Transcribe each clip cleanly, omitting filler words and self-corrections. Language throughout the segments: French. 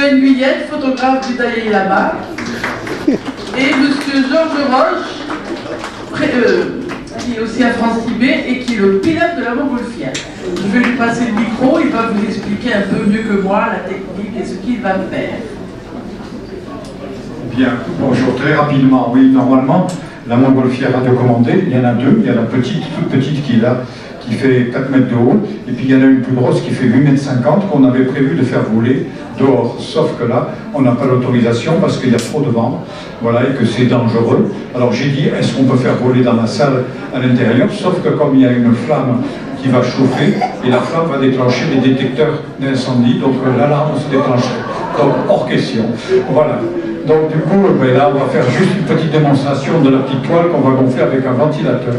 Monsieur Nguyen, photographe du Dalai Lama, et Monsieur Georges Roche, qui est aussi à France Tibet et qui est le pilote de la montgolfière. Je vais lui passer le micro, il va vous expliquer un peu mieux que moi la technique et ce qu'il va faire. Bien, bonjour, très rapidement, oui, normalement, la montgolfière radiocommandée, il y en a deux, il y a la petite, toute petite qui est là, qui fait 4 mètres de haut, et puis il y en a une plus grosse qui fait 8 mètres 50 qu'on avait prévu de faire voler dehors, sauf que là, on n'a pas l'autorisation parce qu'il y a trop de vent, voilà, et que c'est dangereux. Alors j'ai dit, est-ce qu'on peut faire voler dans la salle à l'intérieur, sauf que comme il y a une flamme qui va chauffer, et la flamme va déclencher les détecteurs d'incendie, donc l'alarme se déclencherait, donc hors question, voilà. Donc du coup, ben là, on va faire juste une petite démonstration de la petite toile qu'on va gonfler avec un ventilateur.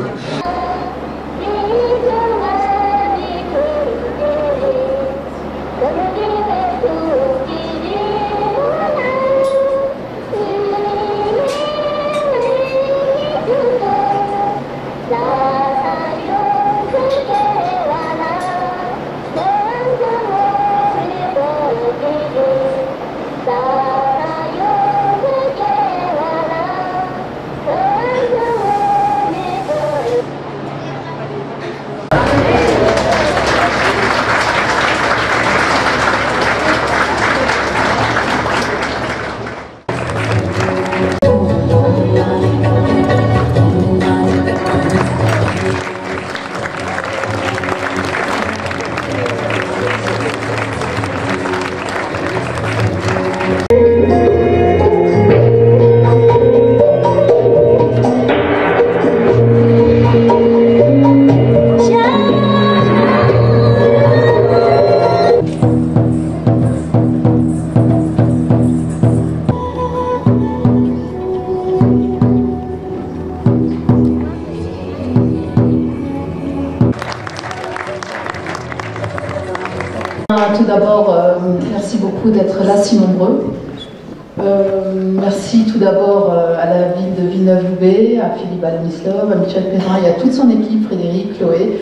Tout d'abord, merci beaucoup d'être là si nombreux. Merci tout d'abord à la ville de Villeneuve-Loubet, à Philippe Almislov, à Michel Perrin et à toute son équipe, Frédéric, Chloé,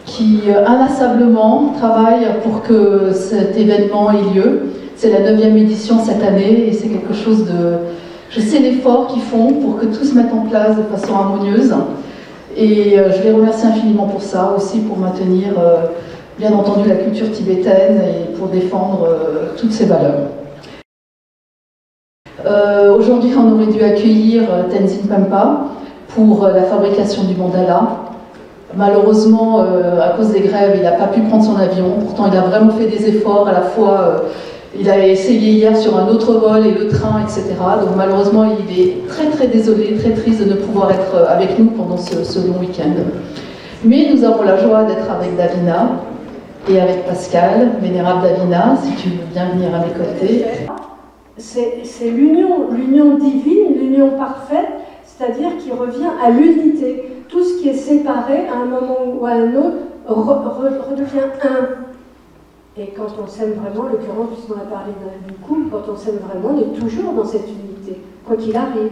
qui inlassablement travaillent pour que cet événement ait lieu. C'est la 9e édition cette année et c'est quelque chose de... Je sais l'effort qu'ils font pour que tout se mette en place de façon harmonieuse. Et je les remercie infiniment pour ça, aussi pour maintenir... bien entendu la culture tibétaine et pour défendre toutes ces valeurs. Aujourd'hui, on aurait dû accueillir Tenzin Pampa pour la fabrication du mandala. Malheureusement, à cause des grèves, il n'a pas pu prendre son avion. Pourtant, il a vraiment fait des efforts. À la fois, il a essayé hier sur un autre vol et le train, etc. Donc malheureusement, il est très très désolé, très triste de ne pouvoir être avec nous pendant ce long week-end. Mais nous avons la joie d'être avec Davina et avec Pascal, vénérable Davina, si tu veux bien venir à mes côtés. C'est l'union divine, l'union parfaite, c'est-à-dire qui revient à l'unité. Tout ce qui est séparé, à un moment ou à un autre, redevient un. Et quand on s'aime vraiment, en l'occurrence, puisqu'on a parlé d'un couple, quand on s'aime vraiment, on est toujours dans cette unité, quoi qu'il arrive.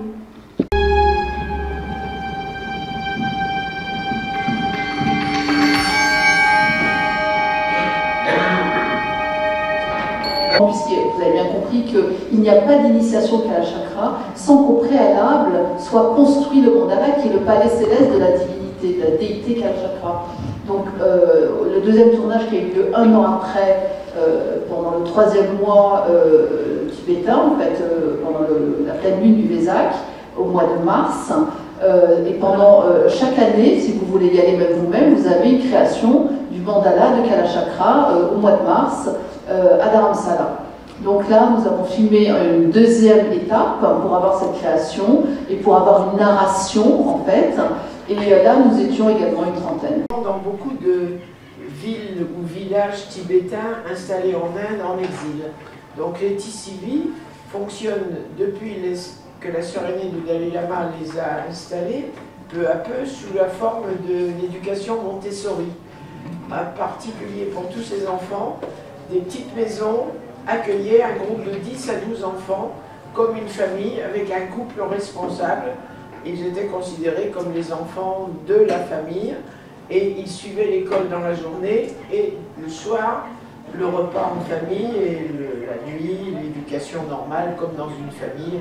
Puisque vous avez bien compris qu'il n'y a pas d'initiation Kalachakra sans qu'au préalable soit construit le mandala qui est le palais céleste de la divinité, de la déité Kalachakra. Donc le deuxième tournage qui a eu lieu 1 an après, pendant le 3e mois tibétain, en fait, pendant la pleine lune du Vésak, au mois de mars. Et pendant chaque année, si vous voulez y aller même vous-même, vous avez une création du mandala de Kalachakra au mois de mars à Dharamsala. Donc là, nous avons filmé une deuxième étape pour avoir cette création et pour avoir une narration en fait. Et là, nous étions également une trentaine. Dans beaucoup de villes ou villages tibétains installés en Inde en exil. Donc les Tisivi fonctionnent depuis que la sœur aînée du Dalai Lama les a installés, peu à peu sous la forme de l'éducation Montessori. En particulier pour tous ces enfants, des petites maisons accueillaient un groupe de 10 à 12 enfants comme une famille avec un couple responsable. Ils étaient considérés comme les enfants de la famille et ils suivaient l'école dans la journée et le soir, le repas en famille et la nuit, l'éducation normale comme dans une famille.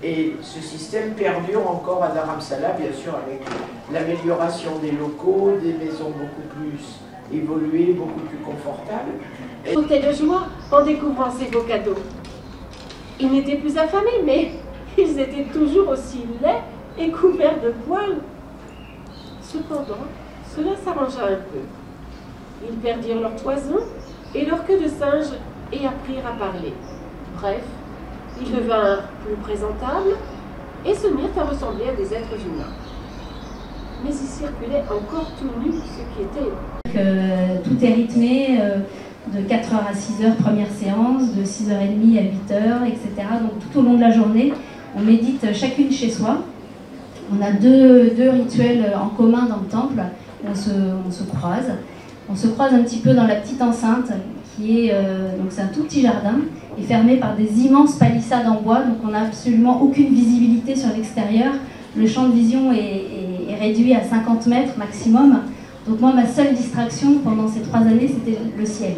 Et ce système perdure encore à Dharamsala, bien sûr, avec l'amélioration des locaux, des maisons beaucoup plus évoluées, beaucoup plus confortables. Il sautait de joie en découvrant ces beaux cadeaux. Ils n'étaient plus affamés, mais ils étaient toujours aussi laids et couverts de poils. Cependant, cela s'arrangea un peu. Ils perdirent leur toison et leur queue de singe et apprirent à parler. Bref, ils devinrent plus présentables et se mirent à ressembler à des êtres humains. Mais ils circulaient encore tout nus, ce qui était... Tout est rythmé de 4h à 6h, première séance, de 6h30 à 8h, etc. Donc tout au long de la journée, on médite chacune chez soi. On a deux rituels en commun dans le temple. On se croise. On se croise un petit peu dans la petite enceinte qui est, donc c'est un tout petit jardin, et fermé par des immenses palissades en bois, donc on n'a absolument aucune visibilité sur l'extérieur. Le champ de vision est réduit à 50 mètres maximum. Donc moi, ma seule distraction pendant ces 3 années, c'était le ciel.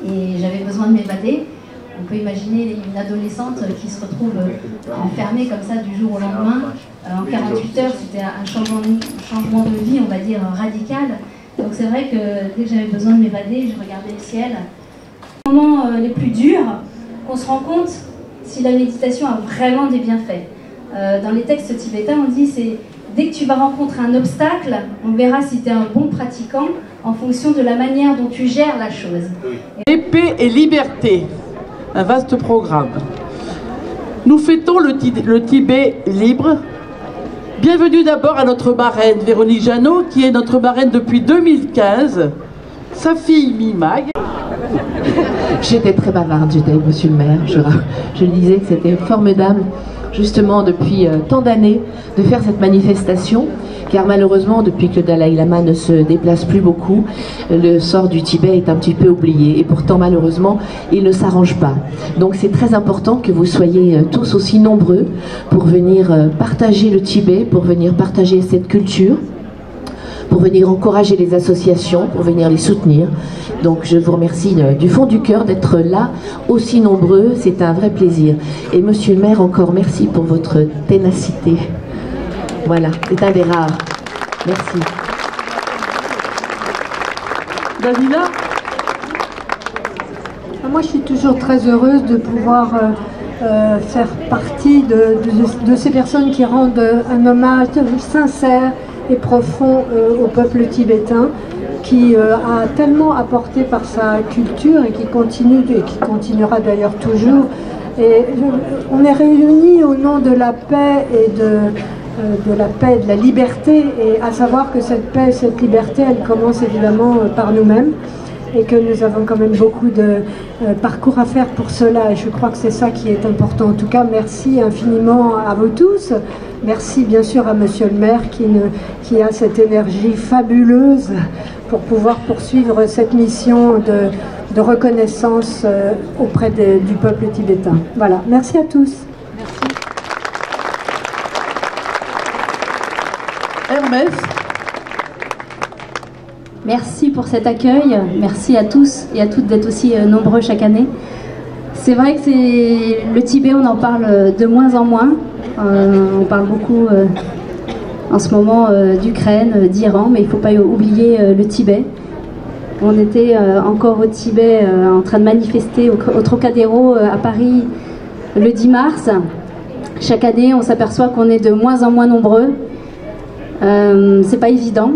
Et j'avais besoin de m'évader. On peut imaginer une adolescente qui se retrouve enfermée comme ça du jour au lendemain. En 48 heures, c'était un changement de vie, on va dire, radical. Donc c'est vrai que dès que j'avais besoin de m'évader, je regardais le ciel. Les moments les plus durs, qu'on se rend compte si la méditation a vraiment des bienfaits. Dans les textes tibétains, on dit c'est dès que tu vas rencontrer un obstacle, on verra si tu es un bon pratiquant en fonction de la manière dont tu gères la chose. Paix et liberté, un vaste programme. Nous fêtons le Tibet libre. Bienvenue d'abord à notre marraine, Véronique Jeannot, qui est notre marraine depuis 2015. Sa fille, Mimag. J'étais très bavarde, j'étais avec monsieur le maire. Je lui disais que c'était formidable, justement, depuis tant d'années, de faire cette manifestation. Car malheureusement, depuis que le Dalai Lama ne se déplace plus beaucoup, le sort du Tibet est un petit peu oublié. Et pourtant, malheureusement, il ne s'arrange pas. Donc c'est très important que vous soyez tous aussi nombreux pour venir partager le Tibet, pour venir partager cette culture, pour venir encourager les associations, pour venir les soutenir. Donc je vous remercie du fond du cœur d'être là, aussi nombreux, c'est un vrai plaisir. Et monsieur le maire, encore merci pour votre ténacité. Voilà, c'est un des rares. Merci. Davila? Moi, je suis toujours très heureuse de pouvoir faire partie de ces personnes qui rendent un hommage sincère et profond au peuple tibétain, qui a tellement apporté par sa culture et qui continue et qui continuera d'ailleurs toujours. Et on est réunis au nom de la paix et de la paix, de la liberté, et à savoir que cette paix, cette liberté, elle commence évidemment par nous-mêmes, et que nous avons quand même beaucoup de parcours à faire pour cela, et je crois que c'est ça qui est important. En tout cas, merci infiniment à vous tous. Merci bien sûr à monsieur le maire qui a cette énergie fabuleuse pour pouvoir poursuivre cette mission de reconnaissance auprès du peuple tibétain. Voilà, merci à tous. Merci. Hermès. Merci pour cet accueil, merci à tous et à toutes d'être aussi nombreux chaque année. C'est vrai que le Tibet, on en parle de moins en moins. On parle beaucoup en ce moment d'Ukraine, d'Iran, mais il ne faut pas oublier le Tibet. On était encore au Tibet en train de manifester au Trocadéro à Paris le 10 mars. Chaque année, on s'aperçoit qu'on est de moins en moins nombreux. C'est pas évident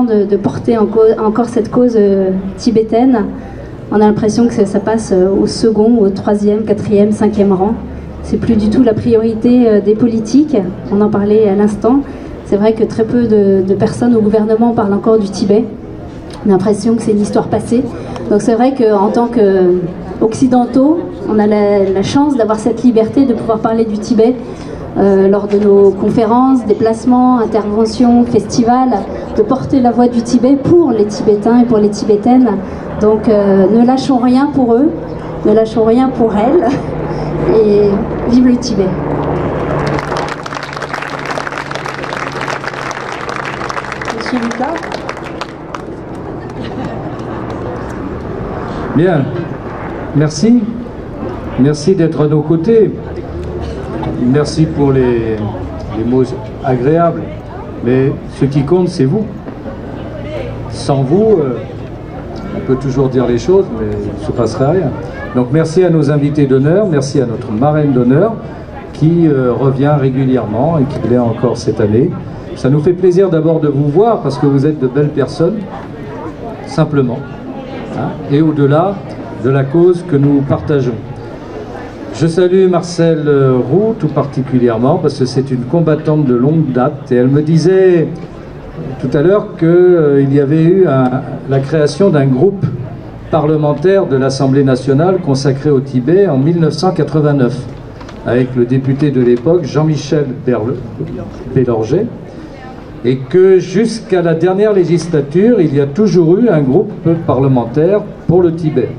de porter encore cette cause tibétaine. On a l'impression que ça passe au second, au 3e, 4e, 5e rang. C'est plus du tout la priorité des politiques. On en parlait à l'instant. C'est vrai que très peu de personnes au gouvernement parlent encore du Tibet. On a l'impression que c'est une histoire passée. Donc c'est vrai qu'en tant qu'occidentaux, on a la chance d'avoir cette liberté de pouvoir parler du Tibet lors de nos conférences, déplacements, interventions, festivals, de porter la voix du Tibet pour les Tibétains et pour les Tibétaines. Donc ne lâchons rien pour eux, ne lâchons rien pour elles, et vive le Tibet. Monsieur Lucas. Bien. merci. Merci d'être à nos côtés. Merci pour les mots agréables. Mais ce qui compte, c'est vous. Sans vous, on peut toujours dire les choses, mais il ne se passerait rien. Donc merci à nos invités d'honneur, merci à notre marraine d'honneur qui revient régulièrement et qui l'est encore cette année. Ça nous fait plaisir d'abord de vous voir parce que vous êtes de belles personnes, simplement, hein, et au-delà de la cause que nous partageons. Je salue Marcel Roux tout particulièrement parce que c'est une combattante de longue date et elle me disait tout à l'heure qu'il y avait eu la création d'un groupe parlementaire de l'Assemblée nationale consacré au Tibet en 1989 avec le député de l'époque Jean-Michel Bélorgey et que jusqu'à la dernière législature il y a toujours eu un groupe parlementaire pour le Tibet.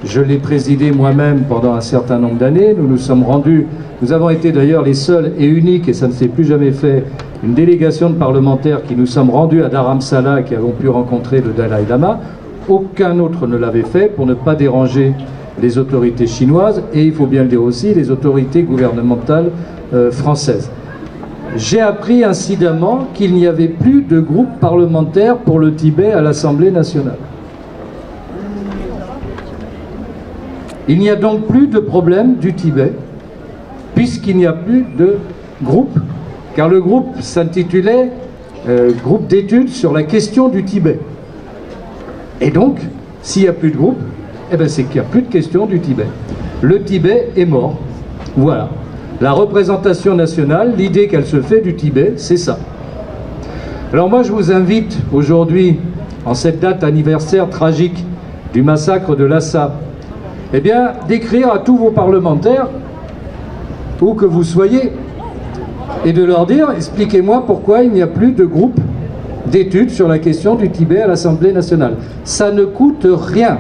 Je l'ai présidé moi-même pendant un certain nombre d'années. Nous avons été d'ailleurs les seuls et uniques, et ça ne s'est plus jamais fait, une délégation de parlementaires qui nous sommes rendus à Dharamsala et qui avons pu rencontrer le Dalai Lama. Aucun autre ne l'avait fait pour ne pas déranger les autorités chinoises et, il faut bien le dire aussi, les autorités gouvernementales françaises. J'ai appris incidemment qu'il n'y avait plus de groupe parlementaire pour le Tibet à l'Assemblée nationale. Il n'y a donc plus de problème du Tibet, puisqu'il n'y a plus de groupe, car le groupe s'intitulait Groupe d'études sur la question du Tibet. Et donc, s'il n'y a plus de groupe, eh ben c'est qu'il n'y a plus de question du Tibet. Le Tibet est mort. Voilà. La représentation nationale, l'idée qu'elle se fait du Tibet, c'est ça. Alors moi, je vous invite aujourd'hui, en cette date anniversaire tragique du massacre de Lhasa, eh bien, d'écrire à tous vos parlementaires, où que vous soyez, et de leur dire, expliquez-moi pourquoi il n'y a plus de groupe d'études sur la question du Tibet à l'Assemblée nationale. Ça ne coûte rien.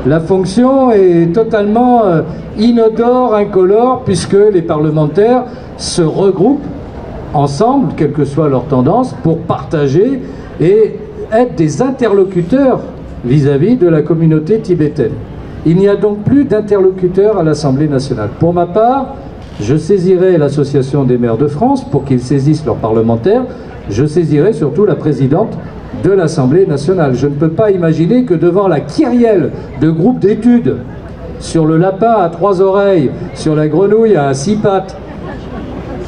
La fonction est totalement inodore, incolore, puisque les parlementaires se regroupent ensemble, quelle que soit leur tendance, pour partager et être des interlocuteurs vis-à-vis de la communauté tibétaine. Il n'y a donc plus d'interlocuteurs à l'Assemblée nationale. Pour ma part, je saisirai l'Association des maires de France pour qu'ils saisissent leurs parlementaires. Je saisirai surtout la présidente de l'Assemblée nationale. Je ne peux pas imaginer que devant la kyrielle de groupes d'études sur le lapin à 3 oreilles, sur la grenouille à 6 pattes,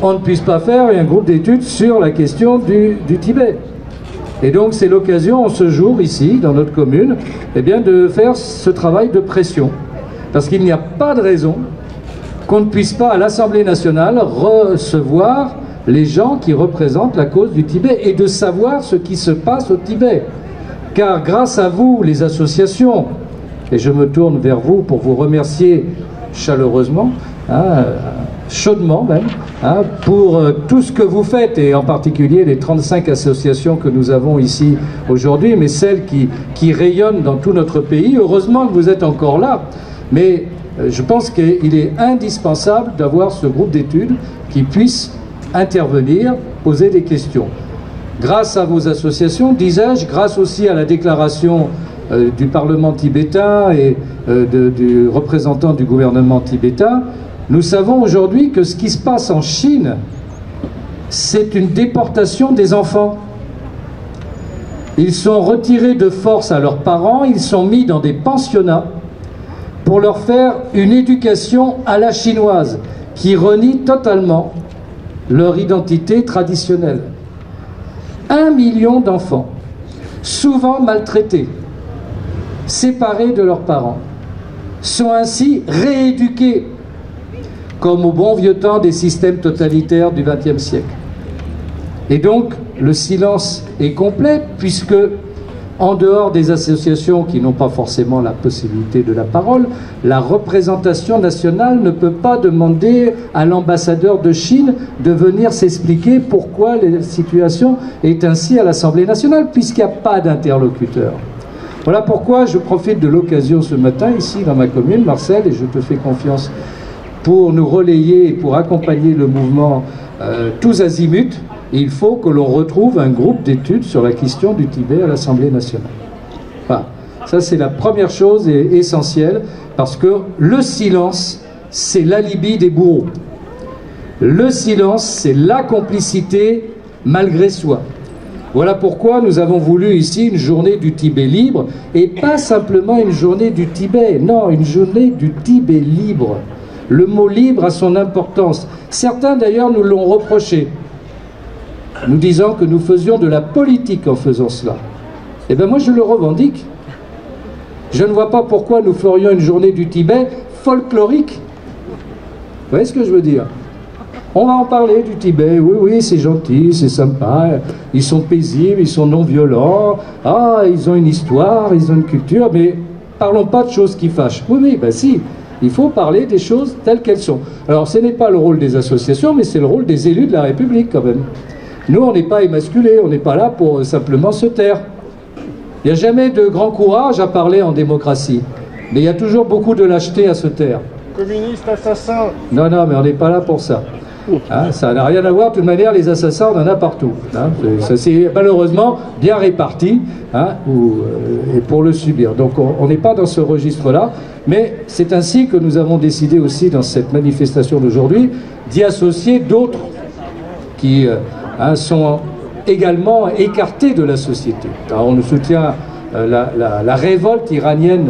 on ne puisse pas faire un groupe d'études sur la question du Tibet. Et donc c'est l'occasion, en ce jour, ici, dans notre commune, eh bien, de faire ce travail de pression. Parce qu'il n'y a pas de raison qu'on ne puisse pas, à l'Assemblée nationale, recevoir les gens qui représentent la cause du Tibet et de savoir ce qui se passe au Tibet. Car grâce à vous, les associations, et je me tourne vers vous pour vous remercier chaleureusement, chaudement même, pour tout ce que vous faites, et en particulier les 35 associations que nous avons ici aujourd'hui, mais celles qui rayonnent dans tout notre pays. Heureusement que vous êtes encore là, mais je pense qu'il est indispensable d'avoir ce groupe d'études qui puisse intervenir, poser des questions. Grâce à vos associations, disais-je, grâce aussi à la déclaration du Parlement tibétain et du représentant du gouvernement tibétain, nous savons aujourd'hui que ce qui se passe en Chine, c'est une déportation des enfants. Ils sont retirés de force à leurs parents, ils sont mis dans des pensionnats pour leur faire une éducation à la chinoise qui renie totalement leur identité traditionnelle. 1 million d'enfants, souvent maltraités, séparés de leurs parents, sont ainsi rééduqués comme au bon vieux temps des systèmes totalitaires du XXe siècle. Et donc, le silence est complet, puisque, en dehors des associations qui n'ont pas forcément la possibilité de la parole, la représentation nationale ne peut pas demander à l'ambassadeur de Chine de venir s'expliquer pourquoi la situation est ainsi à l'Assemblée nationale, puisqu'il n'y a pas d'interlocuteur. Voilà pourquoi je profite de l'occasion ce matin, ici dans ma commune, Marcel, et je te fais confiance pour nous relayer et pour accompagner le mouvement tous azimuts. Il faut que l'on retrouve un groupe d'études sur la question du Tibet à l'Assemblée nationale. Voilà. Ça, c'est la première chose et essentielle. Parce que le silence, c'est l'alibi des bourreaux. Le silence, c'est la complicité malgré soi. Voilà pourquoi nous avons voulu ici une journée du Tibet libre, et pas simplement une journée du Tibet, non, une journée du Tibet libre. Le mot libre a son importance. Certains d'ailleurs nous l'ont reproché, nous disant que nous faisions de la politique en faisant cela. Eh bien moi je le revendique. Je ne vois pas pourquoi nous ferions une journée du Tibet folklorique. Vous voyez ce que je veux dire? On va en parler du Tibet, oui, oui, c'est gentil, c'est sympa, ils sont paisibles, ils sont non violents, ah, ils ont une histoire, ils ont une culture, mais parlons pas de choses qui fâchent. Oui, oui, ben si, il faut parler des choses telles qu'elles sont. Alors ce n'est pas le rôle des associations, mais c'est le rôle des élus de la République quand même. Nous, on n'est pas émasculés, on n'est pas là pour simplement se taire. Il n'y a jamais de grand courage à parler en démocratie, mais il y a toujours beaucoup de lâcheté à se taire. Communiste, assassin. Non, non, mais on n'est pas là pour ça. Hein, ça n'a rien à voir, de toute manière, les assassins, on en a partout. Hein, ça c'est malheureusement bien réparti, hein, et pour le subir. Donc on n'est pas dans ce registre-là, mais c'est ainsi que nous avons décidé aussi dans cette manifestation d'aujourd'hui d'y associer d'autres qui sont également écartés de la société. Alors on soutient la révolte iranienne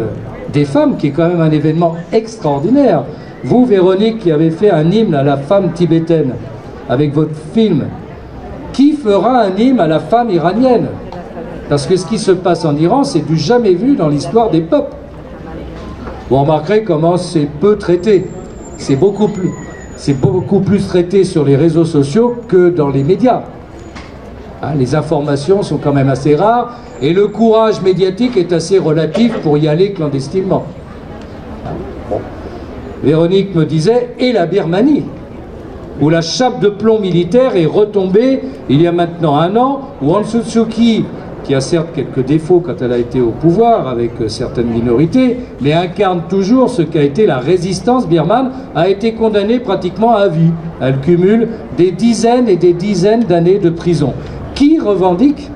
des femmes, qui est quand même un événement extraordinaire. Vous, Véronique, qui avez fait un hymne à la femme tibétaine avec votre film, qui fera un hymne à la femme iranienne? Parce que ce qui se passe en Iran, c'est du jamais vu dans l'histoire des peuples. Vous remarquerez comment c'est peu traité. C'est beaucoup plus traité sur les réseaux sociaux que dans les médias. Hein, les informations sont quand même assez rares et le courage médiatique est assez relatif pour y aller clandestinement. Bon. Véronique me disait, et la Birmanie, où la chape de plomb militaire est retombée il y a maintenant 1 an, où Aung San Suu Kyi, qui a certes quelques défauts quand elle a été au pouvoir avec certaines minorités, mais incarne toujours ce qu'a été la résistance birmane, a été condamnée pratiquement à vie. Elle cumule des dizaines et des dizaines d'années de prison. Qui revendique?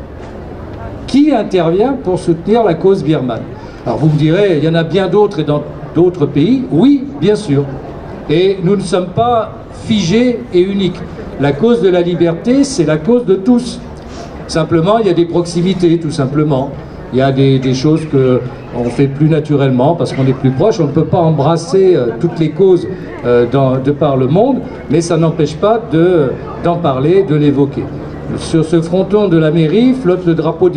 Qui intervient pour soutenir la cause birmane? Alors vous me direz, il y en a bien d'autres et dans d'autres pays. Oui, bien sûr. Et nous ne sommes pas figés et uniques. La cause de la liberté, c'est la cause de tous. Simplement, il y a des proximités, tout simplement. Il y a des choses qu'on fait plus naturellement parce qu'on est plus proche. On ne peut pas embrasser toutes les causes de par le monde, mais ça n'empêche pas d'en parler, de l'évoquer. Sur ce fronton de la mairie flotte le drapeau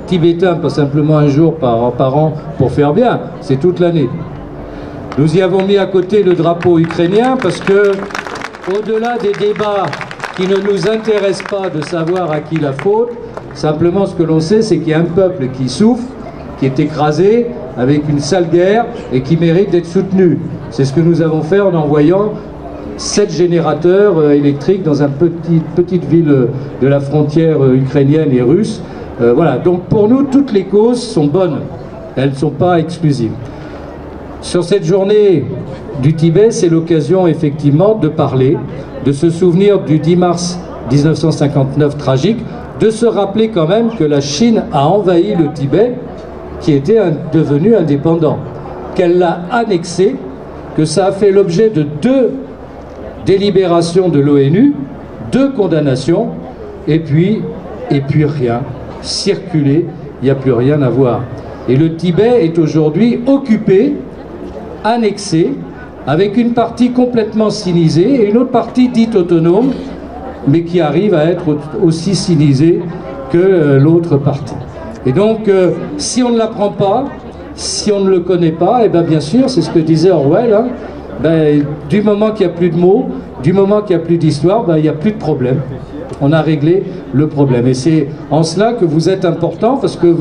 tibétain, pas simplement un jour par an pour faire bien, c'est toute l'année. Nous y avons mis à côté le drapeau ukrainien parce que, au-delà des débats qui ne nous intéressent pas de savoir à qui la faute, simplement ce que l'on sait, c'est qu'il y a un peuple qui souffre, qui est écrasé, avec une sale guerre et qui mérite d'être soutenu. C'est ce que nous avons fait en envoyant 7 générateurs électriques dans une petite ville de la frontière ukrainienne et russe. Voilà, donc pour nous, toutes les causes sont bonnes, elles ne sont pas exclusives. Sur cette journée du Tibet, c'est l'occasion effectivement de parler, de se souvenir du 10 mars 1959 tragique, de se rappeler quand même que la Chine a envahi le Tibet, qui était devenu indépendant, qu'elle l'a annexé, que ça a fait l'objet de 2 délibérations de l'ONU, 2 condamnations, et puis rien, circuler, il n'y a plus rien à voir. Et le Tibet est aujourd'hui occupé, annexé, avec une partie complètement sinisée et une autre partie dite autonome, mais qui arrive à être aussi sinisée que l'autre partie. Et donc, si on ne l'apprend pas, si on ne le connaît pas, et bien sûr, c'est ce que disait Orwell, hein, du moment qu'il n'y a plus de mots, du moment qu'il n'y a plus d'histoire, il n'y a plus de problème. On a réglé le problème. Et c'est en cela que vous êtes important, parce que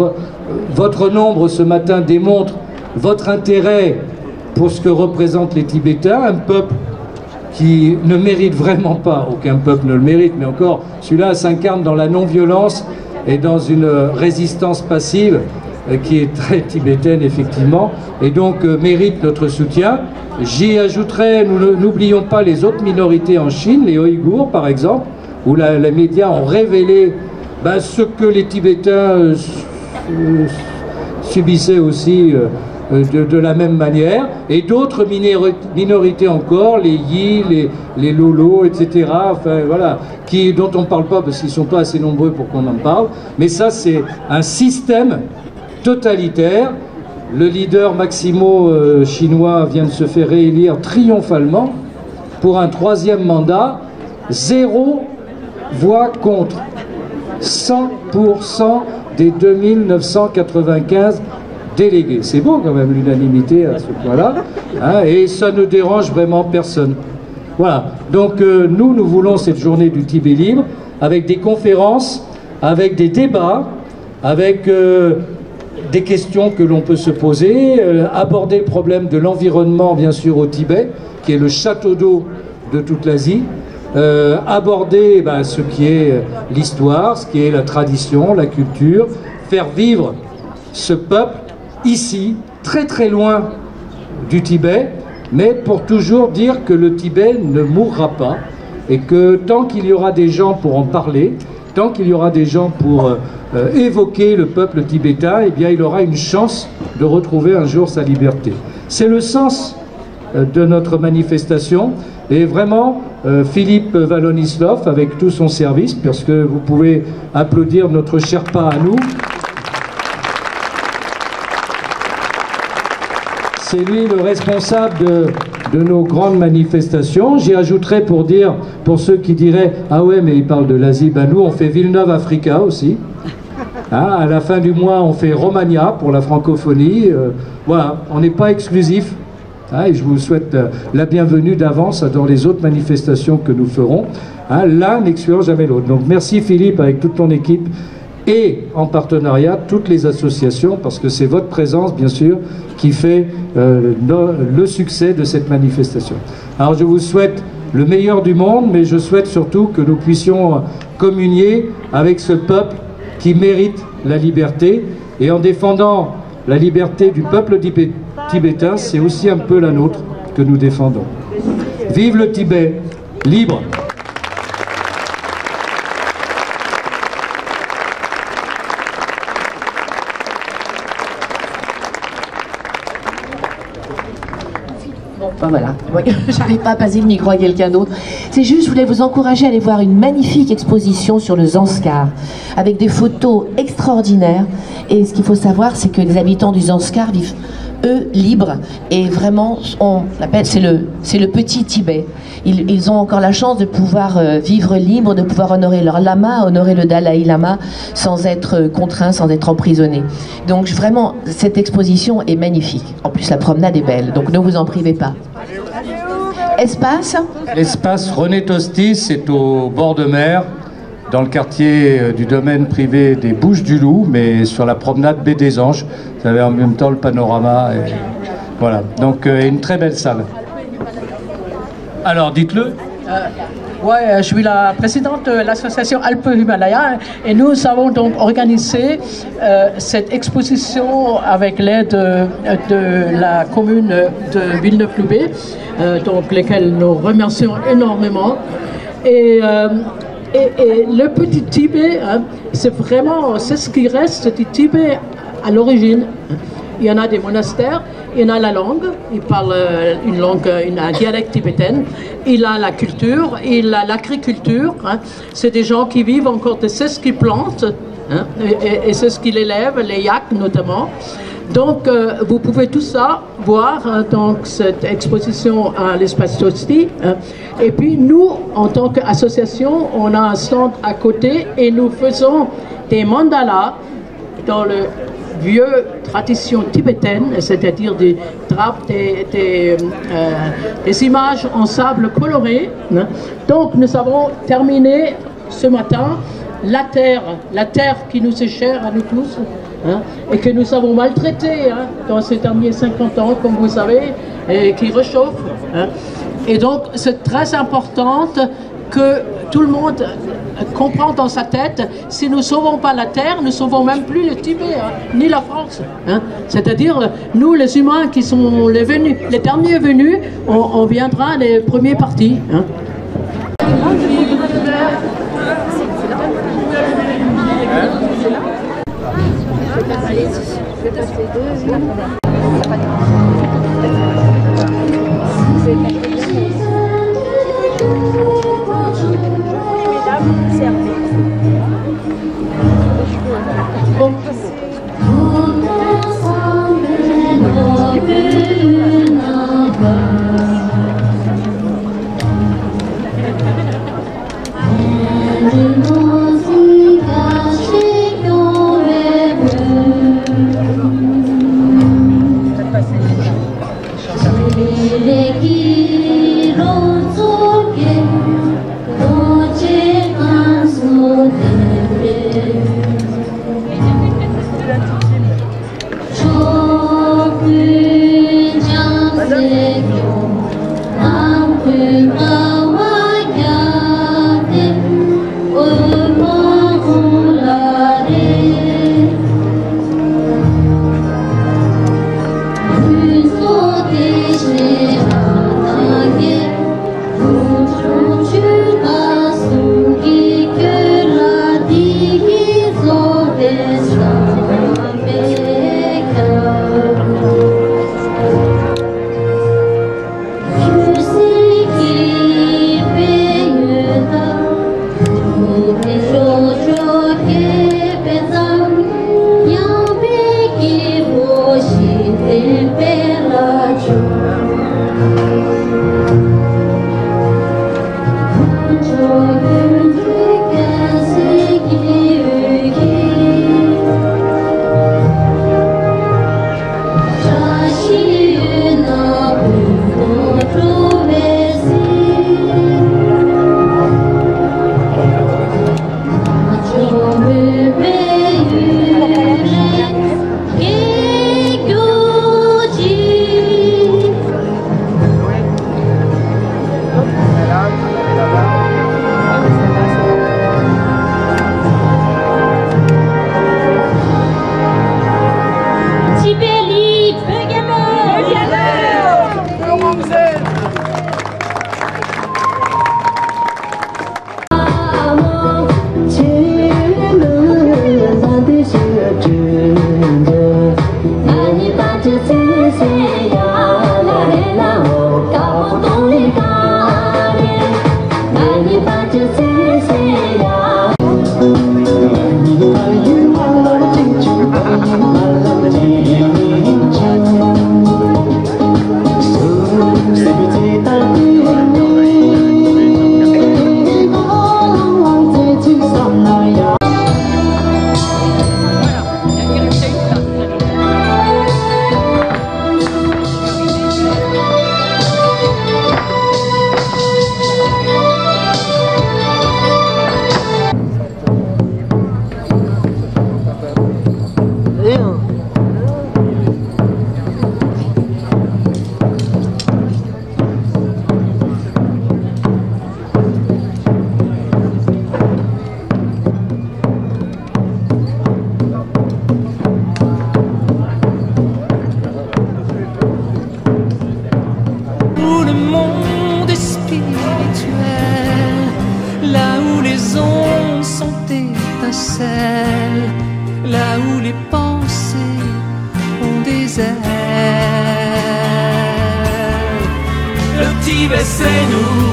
votre nombre ce matin démontre votre intérêt pour ce que représentent les Tibétains, un peuple qui ne mérite vraiment pas, aucun peuple ne le mérite, mais encore, celui-là s'incarne dans la non-violence et dans une résistance passive qui est très tibétaine, effectivement, et donc mérite notre soutien. J'y ajouterai, nous n'oublions pas les autres minorités en Chine, les Ouïghours, par exemple, où les médias ont révélé ce que les Tibétains subissaient aussi de la même manière, et d'autres minorités encore, les Yi, les Lolo, etc., enfin voilà, dont on ne parle pas parce qu'ils ne sont pas assez nombreux pour qu'on en parle, mais ça c'est un système totalitaire. Le leader Maximo chinois vient de se faire réélire triomphalement pour un 3e mandat, 0 voix contre, 100% des 2995 délégués. C'est beau quand même l'unanimité à ce point-là, hein, et ça ne dérange vraiment personne. Voilà, donc nous voulons cette journée du Tibet libre avec des conférences, avec des débats, avec des questions que l'on peut se poser, aborder le problème de l'environnement bien sûr au Tibet, qui est le château d'eau de toute l'Asie, aborder ce qui est l'histoire, ce qui est la tradition, la culture, faire vivre ce peuple ici, très très loin du Tibet, mais pour toujours dire que le Tibet ne mourra pas et que tant qu'il y aura des gens pour en parler, tant qu'il y aura des gens pour évoquer le peuple tibétain, eh bien il aura une chance de retrouver un jour sa liberté. C'est le sens de notre manifestation, et vraiment Philippe Valonislav avec tout son service, parce que vous pouvez applaudir notre Sherpa à nous. C'est lui le responsable de nos grandes manifestations. J'y ajouterai pour dire, pour ceux qui diraient « Ah ouais, mais il parle de l'Asie », ben nous on fait Villeneuve Africa aussi. Hein, à la fin du mois on fait Romagna pour la francophonie. Voilà, on n'est pas exclusif. Hein, et je vous souhaite la bienvenue d'avance dans les autres manifestations que nous ferons. Hein, l'un n'exclut jamais l'autre. Donc merci Philippe avec toute ton équipe et en partenariat toutes les associations, parce que c'est votre présence bien sûr qui fait le succès de cette manifestation. Alors je vous souhaite le meilleur du monde, mais je souhaite surtout que nous puissions communier avec ce peuple qui mérite la liberté, et en défendant la liberté du peuple tibétain, c'est aussi un peu la nôtre que nous défendons. Vive le Tibet libre! Ben voilà, j'arrive pas à passer le micro à quelqu'un d'autre. C'est juste, je voulais vous encourager à aller voir une magnifique exposition sur le Zanskar, avec des photos extraordinaires. Et ce qu'il faut savoir, c'est que les habitants du Zanskar vivent, eux, libres. Et vraiment, on l'appelle, c'est le petit Tibet. Ils ont encore la chance de pouvoir vivre libre, de pouvoir honorer leur lama, honorer le Dalai Lama, sans être contraints, sans être emprisonnés. Donc vraiment, cette exposition est magnifique. En plus, la promenade est belle, donc ne vous en privez pas. Espace ? L'espace René Tosti, c'est au bord de mer, dans le quartier du domaine privé des Bouches-du-Loup, mais sur la promenade Baie des Anges. Vous avez en même temps le panorama. Et voilà, donc une très belle salle. Alors, dites-le. Ouais, je suis la présidente de l'association Alpes-Himalaya et nous avons donc organisé cette exposition avec l'aide de la commune de Villeneuve-Loubet, donc lesquels nous remercions énormément. Et le petit Tibet, hein, c'est ce qui reste du Tibet à l'origine. Il y en a des monastères, il y en a la langue, il parle un dialecte tibétain, il a la culture, il a l'agriculture, hein. C'est des gens qui vivent encore de ce qu'ils plantent, hein, et c'est ce qu'ils élèvent, les yaks notamment. Donc vous pouvez tout ça voir, hein, donc cette exposition à l'espace Tosti, hein. Et puis nous, en tant qu'association, on a un stand à côté et nous faisons des mandalas dans le vieux tradition tibétaine, c'est-à-dire des drapes, des images en sable coloré. Hein. Donc nous avons terminé ce matin la terre qui nous est chère à nous tous, hein, et que nous avons maltraitée, hein, dans ces derniers 50 ans, comme vous savez, et qui réchauffe. Hein. Et donc c'est très important que tout le monde comprend dans sa tête, si nous ne sauvons pas la terre, nous ne sauvons même plus le Tibet, hein, ni la France. Hein. C'est-à-dire, nous les humains qui sont les derniers venus, on viendra les premiers partis. Hein. Allez-y. sait. Le Tibet c'est nous,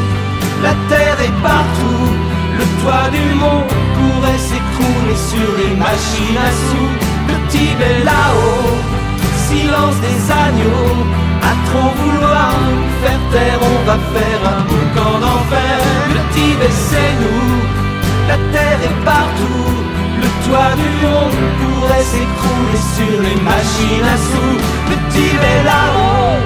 la terre est partout. Le toit du monde pourrait s'écrouler sur les machines à sous. Le Tibet là-haut, silence des agneaux. À trop vouloir nous faire taire, on va faire un boucan d'enfer. Le Tibet c'est nous, la terre est partout. Le toit du monde pourrait s'écrouler sur les machines à sous. Le Tibet là-haut,